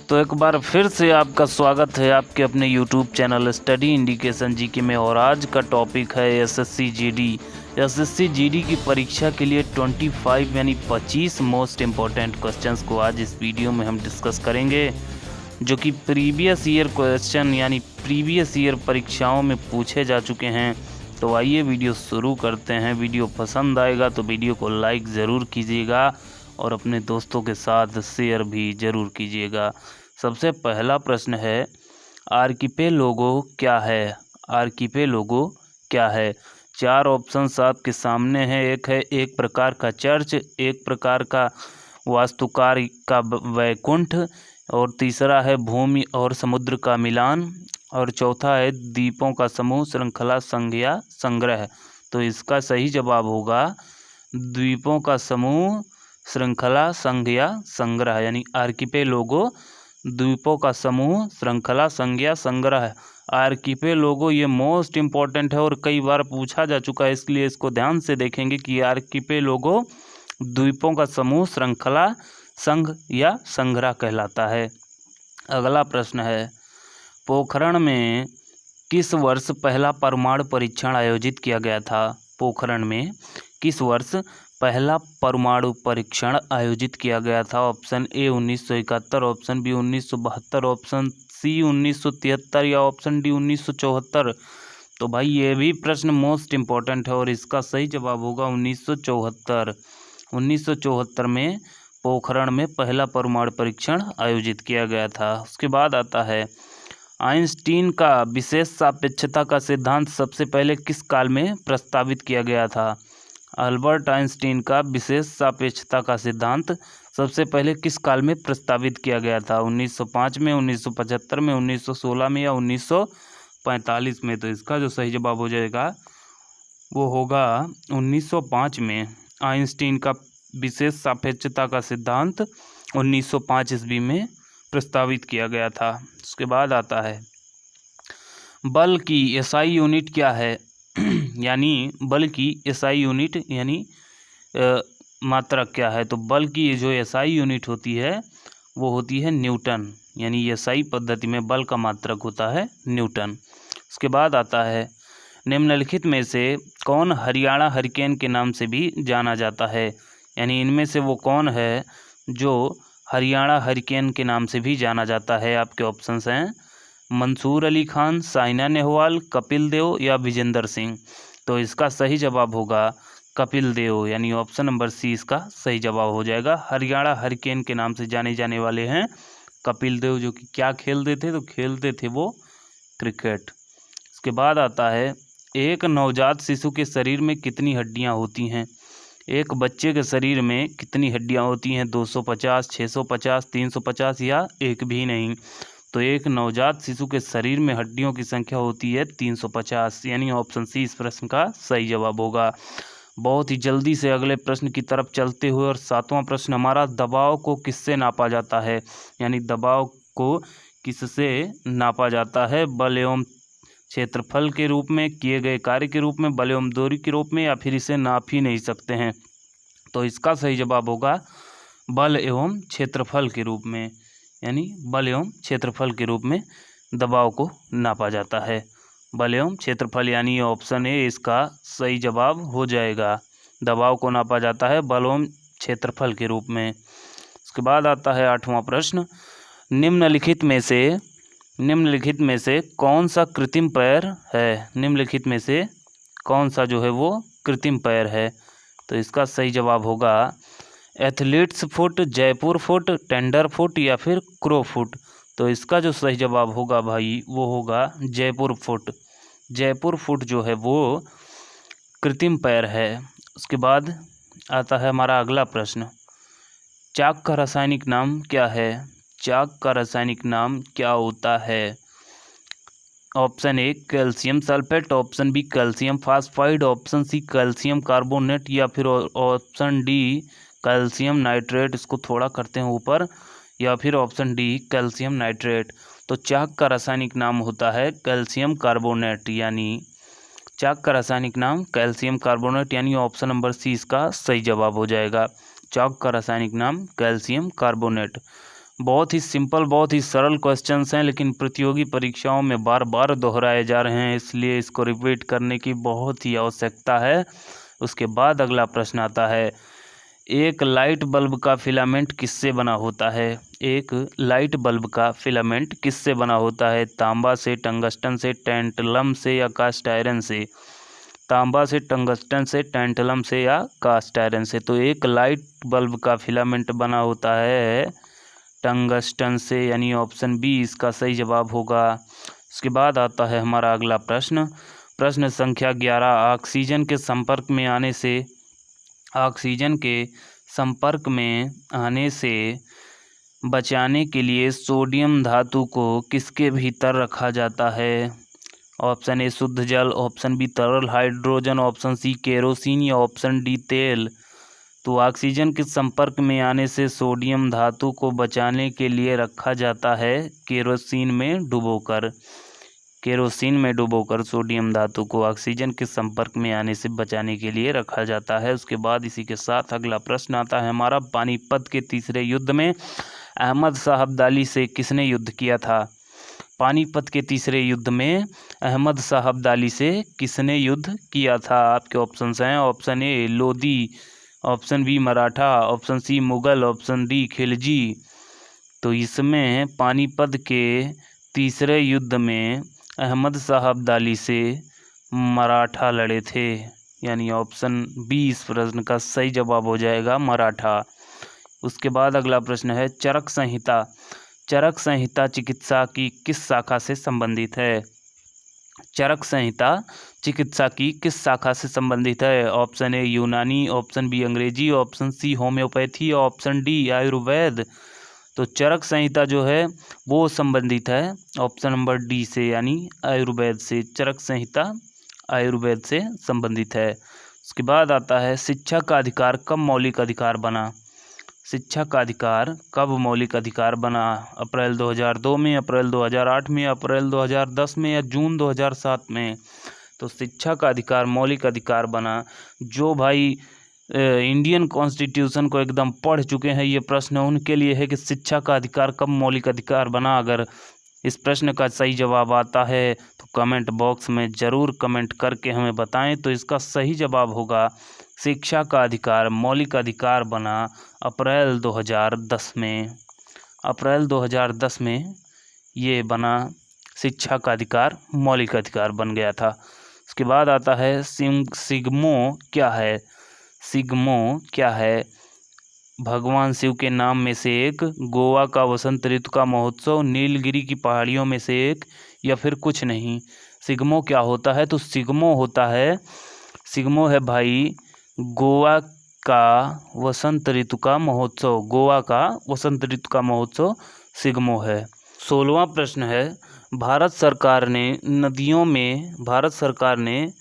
तो एक बार फिर से आपका स्वागत है आपके अपने YouTube channel study indication GK में। और आज का टॉपिक है एसएससी जीडी की परीक्षा के लिए 25 यानी 25 मोस्ट इम्पॉर्टेंट क्वेश्चंस को आज इस वीडियो में हम डिस्कस करेंगे, जो कि प्रीवियस ईयर क्वेश्चन यानी प्रीवियस ईयर परीक्षाओं में पूछे जा चुके हैं। तो आइए वीडियो शुरू करते हैं। वीडियो पसंद आएगा तो वीडियो को लाइक ज़रूर कीजिएगा और अपने दोस्तों के साथ शेयर भी ज़रूर कीजिएगा। सबसे पहला प्रश्न है, आर्किपेलोगो क्या है? आर्किपेलोगो क्या है? चार ऑप्शंस आपके सामने हैं। एक है एक प्रकार का चर्च, एक प्रकार का वास्तुकार का वैकुंठ, और तीसरा है भूमि और समुद्र का मिलान, और चौथा है द्वीपों का समूह, श्रृंखला, संघ या संग्रह। तो इसका सही जवाब होगा द्वीपों का समूह, श्रृंखला, संघ या संग्रह, यानी आर्किपेलोगो द्वीपों का समूह, श्रृंखला, संघ या संग्रह। आर्किपेलोगो ये मोस्ट इम्पॉर्टेंट है और कई बार पूछा जा चुका है, इसलिए इसको ध्यान से देखेंगे कि आर्किपेलोगो द्वीपों का समूह, श्रृंखला, संघ या संग्रह कहलाता है। अगला प्रश्न है, पोखरण में किस वर्ष पहला परमाणु परीक्षण आयोजित किया गया था? पोखरण में किस वर्ष पहला परमाणु परीक्षण आयोजित किया गया था? Option A 1971, option B 1972, option C 1973 या ऑप्शन डी 1974। तो भाई ये भी प्रश्न मोस्ट इम्पॉर्टेंट है और इसका सही जवाब होगा 1974। 1974 में पोखरण में पहला परमाणु परीक्षण आयोजित किया गया था। उसके बाद आता है, आइंस्टीन का विशेष सापेक्षता का सिद्धांत सबसे पहले किस काल में प्रस्तावित किया गया था? अल्बर्ट आइंस्टीन का विशेष सापेक्षता का सिद्धांत सबसे पहले किस काल में प्रस्तावित किया गया था? 1905 में, 1975 में, 1916 में या 1945 में? तो इसका जो सही जवाब हो जाएगा वो होगा 1905 में। आइंस्टीन का विशेष सापेक्षता का सिद्धांत 1905 ईस्वी में प्रस्तावित किया गया था। उसके बाद आता है, बल की एसआई यूनिट क्या है? यानी बल की एसआई यूनिट यानी मात्रक क्या है? तो बल की जो एसआई यूनिट होती है वो होती है न्यूटन, यानी एसआई पद्धति में बल का मात्रक होता है न्यूटन। उसके बाद आता है, निम्नलिखित में से कौन हरियाणा हरिकेन के नाम से भी जाना जाता है? यानी इनमें से वो कौन है जो हरियाणा हरिकेन के नाम से भी जाना जाता है? आपके ऑप्शंस हैं मंसूर अली खान, साइना नेहवाल, कपिल देव या विजेंदर सिंह। तो इसका सही जवाब होगा कपिल देव, यानी ऑप्शन नंबर सी इसका सही जवाब हो जाएगा। हरियाणा हरिकेन के नाम से जाने जाने वाले हैं कपिल देव, जो कि क्या खेलते थे? तो खेलते थे वो क्रिकेट। इसके बाद आता है, एक नवजात शिशु के शरीर में कितनी हड्डियां होती हैं? एक बच्चे के शरीर में कितनी हड्डियां होती हैं? 250, 650, 350 या एक भी नहीं? तो एक नवजात शिशु के शरीर में हड्डियों की संख्या होती है 350, यानी ऑप्शन सी इस प्रश्न का सही जवाब होगा। बहुत ही जल्दी से अगले प्रश्न की तरफ चलते हुए, और सातवां प्रश्न हमारा, दबाव को किससे नापा जाता है? यानी दबाव को किससे नापा जाता है? बल एवं क्षेत्रफल के रूप में, किए गए कार्य के रूप में, बल एवं दूरी के रूप में, या फिर इसे नाप ही नहीं सकते हैं? तो इसका सही जवाब होगा बल एवं क्षेत्रफल के रूप में, यानी बल एवं क्षेत्रफल के रूप में दबाव को नापा जाता है। बल एवं क्षेत्रफल, यानी ऑप्शन ए इसका सही जवाब हो जाएगा। दबाव को नापा जाता है बल एवं क्षेत्रफल के रूप में। उसके बाद आता है आठवां प्रश्न, निम्नलिखित में से कौन सा कृत्रिम पैर है? निम्नलिखित में से कौन सा जो है वो कृत्रिम पैर है? तो इसका सही जवाब होगा athletes foot, Jaipur foot, tender foot या फिर क्रो फुट। तो इसका जो सही जवाब होगा भाई वो होगा जयपुर फुट। जयपुर फुट जो है वो कृत्रिम पैर है। उसके बाद आता है हमारा अगला प्रश्न, चाक का रासायनिक नाम क्या है? चाक का रासायनिक नाम क्या होता है? Option A calcium sulphate, option B calcium phosphide, option C calcium carbonate या फिर ऑप्शन डी कैल्शियम नाइट्रेट। इसको थोड़ा करते हैं ऊपर, या फिर ऑप्शन डी कैल्शियम नाइट्रेट। तो चाक का रासायनिक नाम होता है कैल्शियम कार्बोनेट, यानी चाक का रासायनिक नाम कैल्शियम कार्बोनेट, यानी ऑप्शन नंबर सी इसका सही जवाब हो जाएगा। चाक का रासायनिक नाम कैल्शियम कार्बोनेट। बहुत ही सिंपल, बहुत ही सरल क्वेश्चंस हैं, लेकिन प्रतियोगी परीक्षाओं में बार बार दोहराए जा रहे हैं, इसलिए इसको रिपीट करने की बहुत ही आवश्यकता है। उसके बाद अगला प्रश्न आता है, एक लाइट बल्ब का फिलामेंट किससे बना होता है? एक लाइट बल्ब का फिलामेंट किससे बना होता है? तांबा से, टंगस्टन से, टैंटलम से या कास्ट आयरन से? तांबा से, टंगस्टन से, टैंटलम से या कास्ट आयरन से? तो एक लाइट बल्ब का फिलामेंट बना होता है टंगस्टन से, यानी ऑप्शन बी इसका सही जवाब होगा। उसके बाद आता है हमारा अगला प्रश्न, प्रश्न संख्या 11, ऑक्सीजन के संपर्क में आने से बचाने के लिए सोडियम धातु को किसके भीतर रखा जाता है? ऑप्शन ए शुद्ध जल, ऑप्शन बी तरल हाइड्रोजन, ऑप्शन सी केरोसिन या ऑप्शन डी तेल। तो ऑक्सीजन के संपर्क में आने से सोडियम धातु को बचाने के लिए रखा जाता है केरोसिन में डुबोकर सोडियम धातु को ऑक्सीजन के संपर्क में आने से बचाने के लिए रखा जाता है। उसके बाद इसी के साथ अगला प्रश्न आता है हमारा, पानीपत के तीसरे युद्ध में अहमद शाह अब्दाली से किसने युद्ध किया था? पानीपत के तीसरे युद्ध में अहमद शाह अब्दाली से किसने युद्ध किया था? आपके ऑप्शंस हैं, option A Lodi, option B Maratha, option C Mughal, option D Khilji. तो इसमें पानीपत के तीसरे युद्ध में अहमद शाह अब्दाली से मराठा लड़े थे, यानी ऑप्शन बी इस प्रश्न का सही जवाब हो जाएगा, मराठा। उसके बाद अगला प्रश्न है, चरक संहिता चिकित्सा की किस शाखा से संबंधित है? चरक संहिता चिकित्सा की किस शाखा से संबंधित है? Option A Unani, option B अंग्रेजी, option C homeopathy, option D Ayurveda. तो चरक संहिता जो है वो संबंधित है ऑप्शन नंबर डी से, यानी आयुर्वेद से। चरक संहिता आयुर्वेद से संबंधित है। उसके बाद आता है, शिक्षा का अधिकार कब मौलिक अधिकार बना? शिक्षा का अधिकार कब मौलिक अधिकार बना? अप्रैल 2002 में, अप्रैल 2008 में, अप्रैल 2010 में या जून 2007 में? तो शिक्षा का अधिकार मौलिक अधिकार बना। जो भाई इंडियन कॉन्स्टिट्यूशन को एकदम पढ़ चुके हैं, ये प्रश्न उनके लिए है कि शिक्षा का अधिकार कब मौलिक अधिकार बना। अगर इस प्रश्न का सही जवाब आता है तो कमेंट बॉक्स में ज़रूर कमेंट करके हमें बताएं। तो इसका सही जवाब होगा, शिक्षा का अधिकार मौलिक अधिकार बना अप्रैल 2010 में। अप्रैल 2010 में ये बना, शिक्षा का अधिकार मौलिक अधिकार बन गया था। उसके बाद आता है, सिग्मो क्या है? सिग्मो क्या है? भगवान शिव के नाम में से एक, गोवा का वसंत ऋतु का महोत्सव, नीलगिरी की पहाड़ियों में से एक, या फिर कुछ नहीं। सिग्मो क्या होता है? तो सिग्मो है भाई गोवा का वसंत ऋतु का महोत्सव। गोवा का वसंत ऋतु का महोत्सव सिग्मो है। 16वां प्रश्न है, भारत सरकार ने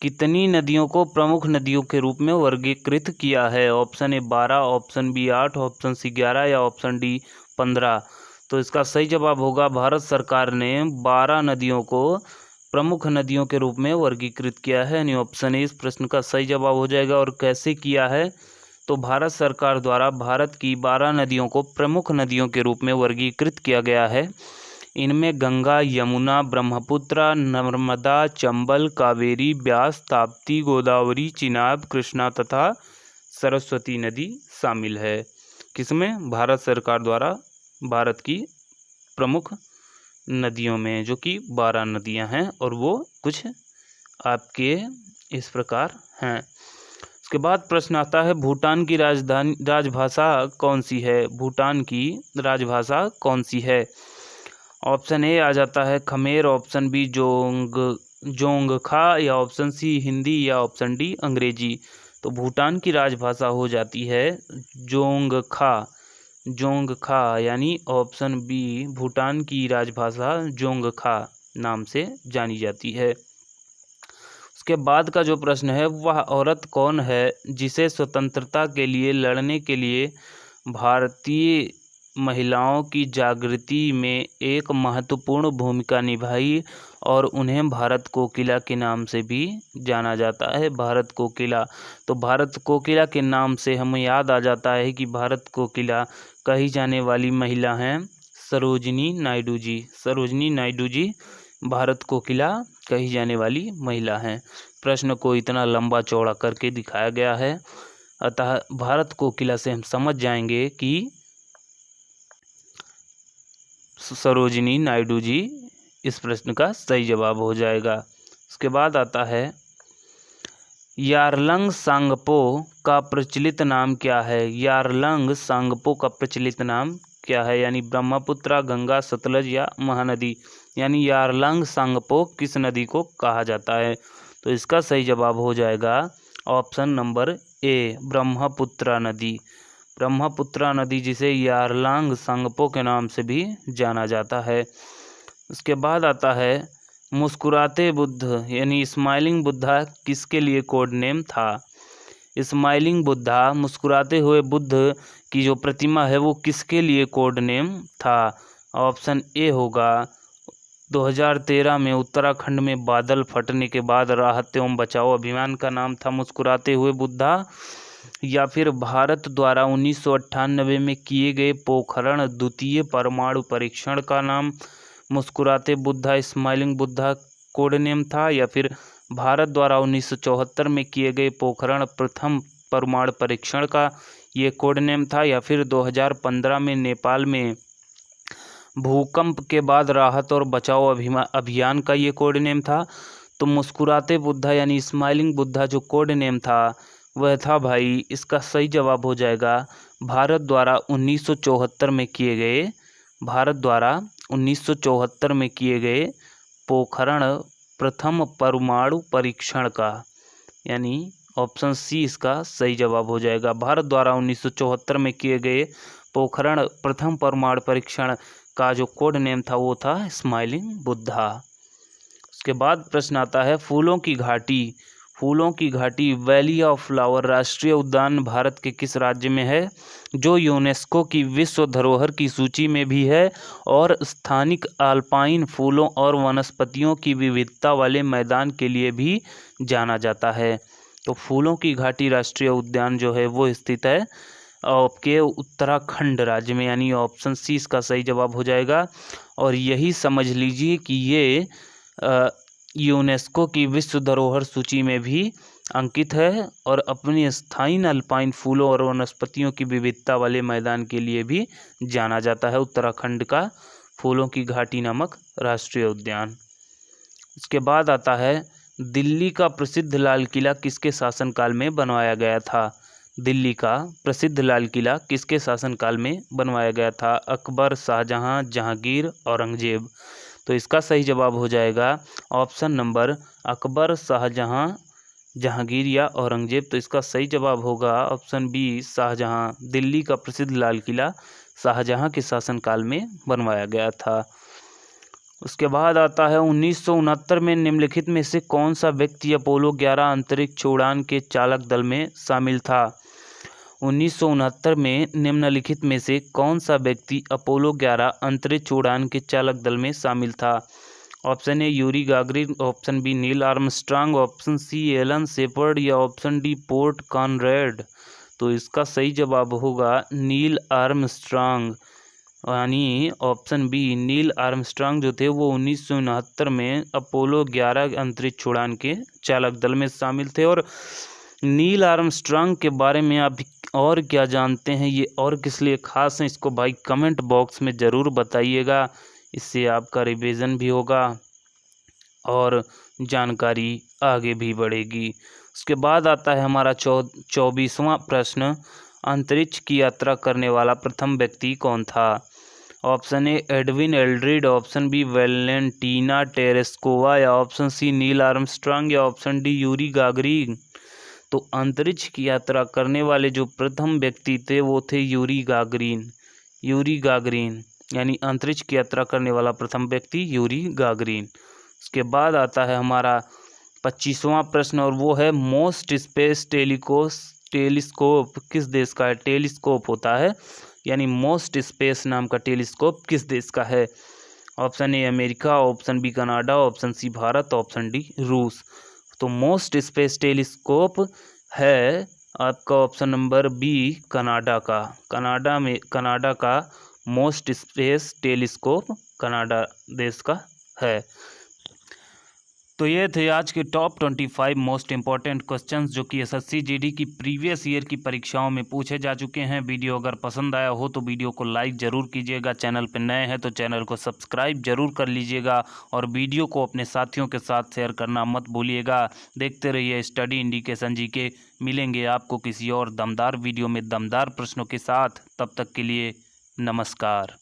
कितनी नदियों को प्रमुख नदियों के रूप में वर्गीकृत किया है? Option A 12, option B 8, option C 11 या ऑप्शन डी 15। तो इसका सही जवाब होगा, भारत सरकार ने 12 नदियों को प्रमुख नदियों के रूप में वर्गीकृत किया है, यानी ऑप्शन ए इस प्रश्न का सही जवाब हो जाएगा। और कैसे किया है? तो भारत सरकार द्वारा भारत की 12 नदियों को प्रमुख नदियों के रूप में वर्गीकृत किया गया है। इनमें गंगा, यमुना, ब्रह्मपुत्र, नर्मदा, चंबल, कावेरी, ब्यास, ताप्ती, गोदावरी, चिनाब, कृष्णा तथा सरस्वती नदी शामिल है। किसमें? भारत सरकार द्वारा भारत की प्रमुख नदियों में, जो कि 12 नदियां हैं और वो कुछ आपके इस प्रकार हैं। उसके बाद प्रश्न आता है, भूटान की राजभाषा कौन सी है? भूटान की राजभाषा कौन सी है? ऑप्शन ए आ जाता है खमेर, ऑप्शन बी जोंगखा या ऑप्शन सी हिंदी या ऑप्शन डी अंग्रेजी। तो भूटान की राजभाषा हो जाती है जोंगखा, यानी ऑप्शन बी भूटान की राजभाषा जोंगखा नाम से जानी जाती है। उसके बाद का जो प्रश्न है, वह औरत कौन है जिसे स्वतंत्रता के लिए लड़ने के लिए महिलाओं की जागृति में एक महत्वपूर्ण भूमिका निभाई और उन्हें भारत कोकिला के नाम से भी जाना जाता है। भारत कोकिला, तो भारत कोकिला के नाम से हमें याद आ जाता है कि भारत कोकिला कही जाने वाली महिला हैं सरोजिनी नायडू जी। सरोजिनी नायडू जी भारत कोकिला कही जाने वाली महिला हैं। प्रश्न को इतना लंबा चौड़ा करके दिखाया गया है, अतः भारत कोकिला से हम समझ जाएंगे कि सरोजिनी नायडू जी इस प्रश्न का सही जवाब हो जाएगा। उसके बाद आता है यारलंग सांगपो का प्रचलित नाम क्या है। यारलंग सांगपो का प्रचलित नाम क्या है, यानी ब्रह्मपुत्र, गंगा, सतलज या महानदी। यानी यारलंग सांगपो किस नदी को कहा जाता है, तो इसका सही जवाब हो जाएगा ऑप्शन नंबर ए, ब्रह्मपुत्र नदी। ब्रह्मपुत्र नदी जिसे यारलंग सांगपो के नाम से भी जाना जाता है। उसके बाद आता है मुस्कुराते बुद्ध यानी स्माइलिंग बुद्धा किसके लिए कोड नेम था। स्माइलिंग बुद्धा, मुस्कुराते हुए बुद्ध की जो प्रतिमा है वो किसके लिए कोड नेम था। ऑप्शन ए होगा 2013 में उत्तराखंड में बादल फटने के बाद राहत एवं बचाव अभियान का नाम था मुस्कुराते हुए बुद्धा, या फिर भारत द्वारा 1998 में किए गए पोखरण द्वितीय परमाणु परीक्षण का नाम मुस्कुराते Buddha smiling Buddha code name था, या फिर भारत द्वारा 1974 में किए गए पोखरण प्रथम परमाणु परीक्षण का ये कोड नेम था, या फिर 2015 में नेपाल में भूकंप के बाद राहत और बचाव अभियान का ये कोड नेम था। तो मुस्कुराते बुद्धा यानी स्माइलिंग बुद्धा जो कोड नेम था वह था भाई, इसका सही जवाब हो जाएगा भारत द्वारा 1974 में किए गए, भारत द्वारा 1974 में किए गए पोखरण प्रथम परमाणु परीक्षण का, यानी ऑप्शन सी इसका सही जवाब हो जाएगा। भारत द्वारा 1974 में किए गए पोखरण प्रथम परमाणु परीक्षण का जो कोड नेम था वो था स्माइलिंग बुद्धा। उसके बाद प्रश्न आता है फूलों की घाटी। फूलों की घाटी वैली ऑफ फ्लावर राष्ट्रीय उद्यान भारत के किस राज्य में है, जो यूनेस्को की विश्व धरोहर की सूची में भी है और स्थानिक अल्पाइन फूलों और वनस्पतियों की विविधता वाले मैदान के लिए भी जाना जाता है। तो फूलों की घाटी राष्ट्रीय उद्यान जो है वो स्थित है आपके उत्तराखंड राज्य में, यानी ऑप्शन सी इसका सही जवाब हो जाएगा। और यही समझ लीजिए कि ये यूनेस्को की विश्व धरोहर सूची में भी अंकित है और अपनी स्थायी अल्पाइन फूलों और वनस्पतियों की विविधता वाले मैदान के लिए भी जाना जाता है उत्तराखंड का फूलों की घाटी नामक राष्ट्रीय उद्यान। उसके बाद आता है दिल्ली का प्रसिद्ध लाल किला किसके शासनकाल में बनवाया गया था। दिल्ली का प्रसिद्ध लाल किला किसके शासनकाल में बनवाया गया था, अकबर, शाहजहां, जहांगीर, औरंगजेब। तो इसका सही जवाब हो जाएगा ऑप्शन नंबर अकबर, शाहजहां, जहांगीर या औरंगजेब। तो इसका सही जवाब होगा ऑप्शन बी शाहजहां। दिल्ली का प्रसिद्ध लाल किला शाहजहां के शासनकाल में बनवाया गया था। उसके बाद आता है 1969 में निम्नलिखित में से कौन सा व्यक्ति अपोलो 11 अंतरिक्ष उड़ान के चालक दल में शामिल था। 1969 में निम्नलिखित में से कौन सा व्यक्ति अपोलो 11 अंतरिक्ष उड़ान के चालक दल में शामिल था। Option A Yuri Gagarin, option B Neil Armstrong, option C Alan Shepard या ऑप्शन डी पोर्ट कॉनरेड। तो इसका सही जवाब होगा नील आर्मस्ट्रांग, यानी ऑप्शन बी नील आर्मस्ट्रांग जो थे वो 1969 में अपोलो 11 अंतरिक्ष उड़ान के चालक दल में शामिल थे। और नील आर्मस्ट्रांग के बारे में आप और क्या जानते हैं, ये और किस लिए खास है, इसको भाई कमेंट बॉक्स में ज़रूर बताइएगा। इससे आपका रिवीजन भी होगा और जानकारी आगे भी बढ़ेगी। उसके बाद आता है हमारा 24वां प्रश्न, अंतरिक्ष की यात्रा करने वाला प्रथम व्यक्ति कौन था। Option A Edwin Aldrin, option B Valentina Tereshkova या ऑप्शन सी नील आर्मस्ट्रांग या ऑप्शन डी यूरी गागरिन। तो अंतरिक्ष की यात्रा करने वाले जो प्रथम व्यक्ति थे वो थे यूरी गागरिन। यूरी गागरिन यानी अंतरिक्ष की यात्रा करने वाला प्रथम व्यक्ति यूरी गागरिन। उसके बाद आता है हमारा 25वां प्रश्न और वो है मोस्ट स्पेस टेलीस्कोप किस देश का है। टेलीस्कोप होता है यानी मोस्ट स्पेस नाम का टेलीस्कोप किस देश का है? Option A America, option B Canada, option C Bharat, option D रूस। तो मोस्ट स्पेस टेलीस्कोप है आपका ऑप्शन नंबर बी कनाडा का। कनाडा का मोस्ट स्पेस टेलीस्कोप कनाडा देश का है। तो ये थे आज के टॉप 25 मोस्ट इंपॉर्टेंट क्वेश्चंस जो कि एसएससी जीडी की प्रीवियस ईयर की परीक्षाओं में पूछे जा चुके हैं। वीडियो अगर पसंद आया हो तो वीडियो को लाइक ज़रूर कीजिएगा, चैनल पर नए हैं तो चैनल को सब्सक्राइब जरूर कर लीजिएगा और वीडियो को अपने साथियों के साथ शेयर करना मत भूलिएगा। देखते रहिए स्टडी इंडिकेशन जीके। मिलेंगे आपको किसी और दमदार वीडियो में दमदार प्रश्नों के साथ। तब तक के लिए नमस्कार।